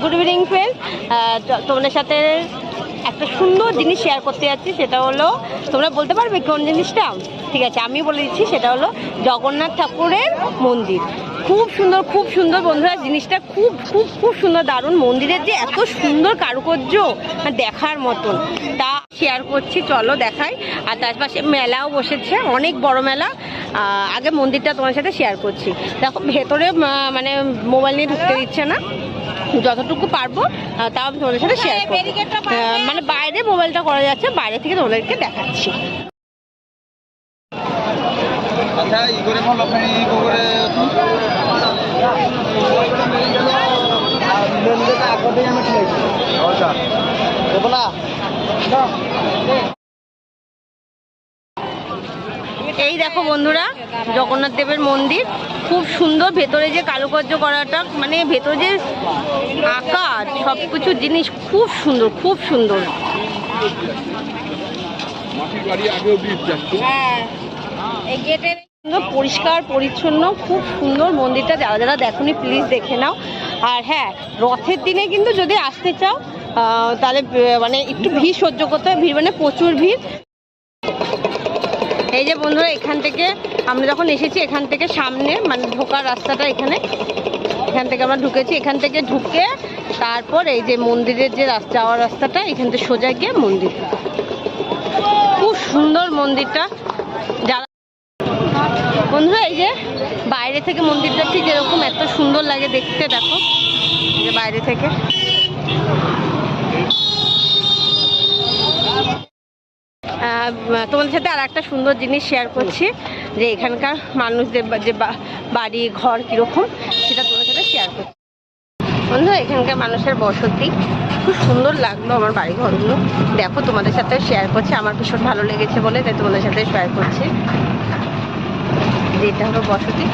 Good evening friend, তোমাদের সাথে একটা সুন্দর জিনিস শেয়ার করতে যাচ্ছি। সেটা হলো, তোমরা বলতে পারবে কোন জিনিসটা? ঠিক আছে, আমি বলে দিচ্ছি। সেটা হলো জগন্নাথ ঠাকুরের মন্দির। খুব সুন্দর, খুব সুন্দর বন্ধুরা, জিনিসটা খুব খুব খুব সুন্দর, দারুণ। মন্দিরের যে এত সুন্দর কারুকার্য দেখার মতন, তা শেয়ার করছি, চলো দেখাই। আর তার পাশে মেলাও বসেছে, অনেক বড় মেলা। আগে মন্দিরটা তোমার সাথে শেয়ার করছি। দেখো, ভেতরে মানে মোবাইল নিয়ে ঢুকতে দিচ্ছে না, যতটুকু পারবো তাও আমি তোমাদের সাথে শেয়ার করবো। মানে বাইরে মোবাইলটা করা যাচ্ছে, বাইরে থেকে তোমাদেরকে দেখাচ্ছি। এই দেখো বন্ধুরা, জগন্নাথ দেবের মন্দির খুব সুন্দর। ভেতরে যে কারুকার্য করাটা, মানে ভেতরে যে আকার, সব কিছু জিনিস খুব সুন্দর, খুব সুন্দর। পরিষ্কার পরিচ্ছন্ন, খুব সুন্দর মন্দিরটা। যারা যারা দেখোনি প্লিজ দেখে নাও। আর হ্যাঁ, রথের দিনে কিন্তু যদি আসতে চাও তাহলে মানে একটু ভিড় সহ্য করতে হয়। ভিড় মানে প্রচুর ভিড়। এই যে বন্ধুরা, এখান থেকে আমরা যখন এসেছি, এখান থেকে সামনে মানে ঢোকার রাস্তাটা এখানে, এখান থেকে আমরা ঢুকেছি। এখান থেকে ঢুকে তারপর এই যে মন্দিরের যে যাওয়ার রাস্তাটা, এখান থেকে সোজা গিয়ে মন্দির। খুব সুন্দর মন্দিরটা। যারা বন্ধুরা, এই যে বাইরে থেকে মন্দিরটা ঠিক যেরকম এত সুন্দর লাগে দেখতে, দেখো যে বাইরে থেকে। তোমাদের সাথে আর একটা সুন্দর জিনিস শেয়ার করছি, যে এখানকার মানুষদের যে বাড়ি ঘর কীরকম, সেটা তোমাদের সাথে শেয়ার করছি। বন্ধুরা, এখানকার মানুষের বসতি খুব সুন্দর লাগলো। আমার বাড়ি ঘরগুলো দেখো, তোমাদের সাথে শেয়ার করছি। আমার ভীষণ ভালো লেগেছে বলে তাই তোমাদের সাথে শেয়ার করছি। যেটা হলো বসতি,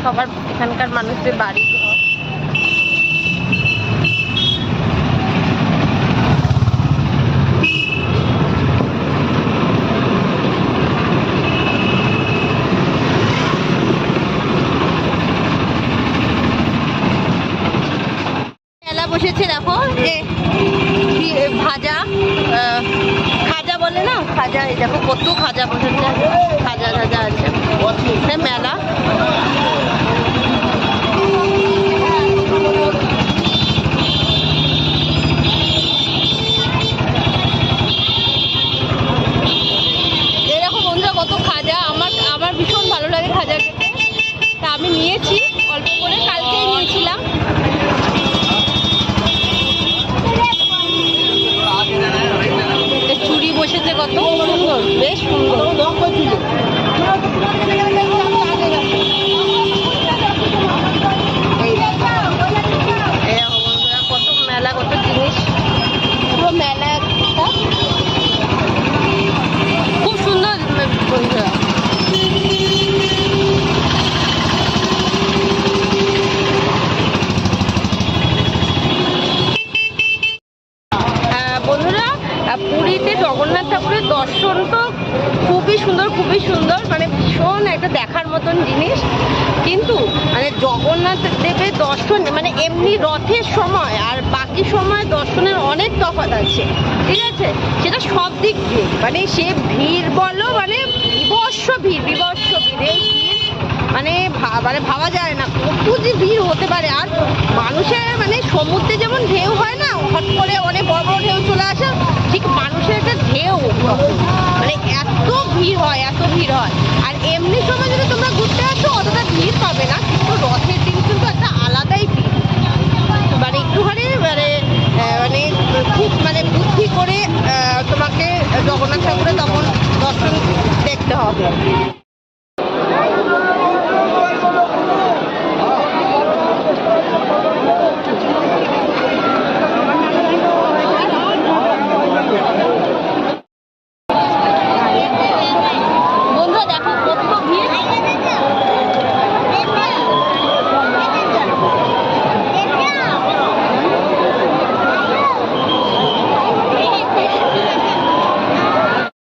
সবার এখানকার মানুষদের বাড়ি ঘর। মেলা বসেছে দেখো, যে ভাজা খাজা বলে না, খাজা। এই দেখো কত খাজা বসেছে, খাজা খাজা আছে। মেলা এরকম বন্ধুরা, কত খাজা। আমার ভীষণ ভালো লাগে খাজা খেতে, তা আমি নিয়েছি অল্প করে, কালকেই নিয়েছিলাম। চুড়ি বসেছে কত সুন্দর, বেশ সুন্দর। কত মেলা, কত জিনিস, পুরো মেলা একটা খুব সুন্দর বন্ধুরা। বন্ধুরা, পুরীতে জগন্নাথ ঠাকুরের দর্শন তো খুবই সুন্দর, খুবই সুন্দর, মানে ভীষণ একটা দেখার মতন জিনিস। কিন্তু মানে জগন্নাথ দেবের দর্শন মানে এমনি রথের সময় আর বাকি সময় দর্শনের অনেক তফাৎ আছে, ঠিক আছে? সেটা সব দিক দিয়ে, মানে সে ভিড় বলো, মানে বিভৎস ভিড়, বিভৎস ভিড়। এই ভিড় মানে ভাবা যায় না কত যে ভিড় হতে পারে। আর মানুষের মানে সমুদ্রে যেমন ঢেউ হয় না, হট করে অনেক বড় বড় ঢেউ চলে আসে, ঠিক মানুষের একটা ঢেউ, মানে এত ভিড় হয়, এত ভিড় হয়। আর এমনি সময় যদি তোমরা ঘুরতে আসো অতটা ভিড় পাবে না, কিন্তু রথের দিন কিন্তু একটা আলাদাই ভিড়। মানে একটুখানি মানে খুব মানে বুদ্ধি করে তোমাকে জগন্নাথ ঠাকুরের তখন দর্শন দেখতে হবে।